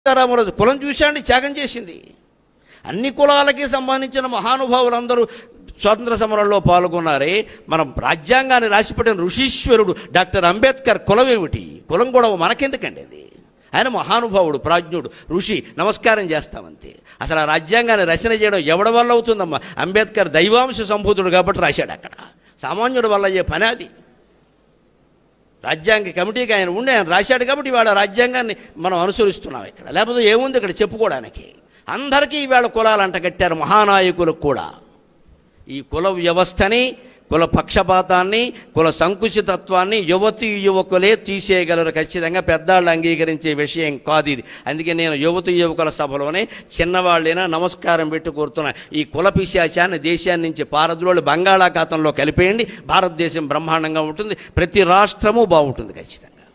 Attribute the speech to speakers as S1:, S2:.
S1: సీతారామరాజు కులం చూశాండి త్యాగం చేసింది. అన్ని కులాలకి సంబంధించిన మహానుభావులందరూ స్వాతంత్ర సమరంలో పాల్గొన్నారే. మన రాజ్యాంగాన్ని రాసిపెట్టిన ఋషీశ్వరుడు డాక్టర్ అంబేద్కర్ కులం ఏమిటి? కులం కూడా మనకెందుకండి? అది ఆయన మహానుభావుడు, ప్రాజ్ఞుడు, ఋషి, నమస్కారం చేస్తామంతే. అసలు ఆ రాజ్యాంగాన్ని రచన చేయడం ఎవడి వల్ల అవుతుందమ్మా? అంబేద్కర్ దైవాంశ సంభూతుడు కాబట్టి రాశాడు. అక్కడ సామాన్యుడి వల్ల అయ్యే పని అది. రాజ్యాంగ కమిటీకి ఆయన ఉండి ఆయన రాశాడు కాబట్టి ఇవాళ రాజ్యాంగాన్ని మనం అనుసరిస్తున్నాం ఇక్కడ. లేకపోతే ఏముంది ఇక్కడ చెప్పుకోవడానికి? అందరికీ ఈవేళ కులాలు అంటగట్టారు, మహానాయకులకు కూడా. ఈ కుల వ్యవస్థని, కుల పక్షపాతాన్ని, కుల సంకుచితత్వాన్ని యువతీ యువకులే తీసేయగలరు ఖచ్చితంగా. పెద్దాళ్ళు అంగీకరించే విషయం కాదు ఇది. అందుకే నేను యువతీ యువకుల సభలోనే చిన్నవాళ్ళైనా నమస్కారం పెట్టి కోరుతున్నా, ఈ కుల పిశాచాన్ని దేశాన్ని నుంచి పారద్రోళ్ళు బంగాళాఖాతంలో కలిపేయండి. భారతదేశం బ్రహ్మాండంగా ఉంటుంది, ప్రతి రాష్ట్రము బాగుంటుంది ఖచ్చితంగా.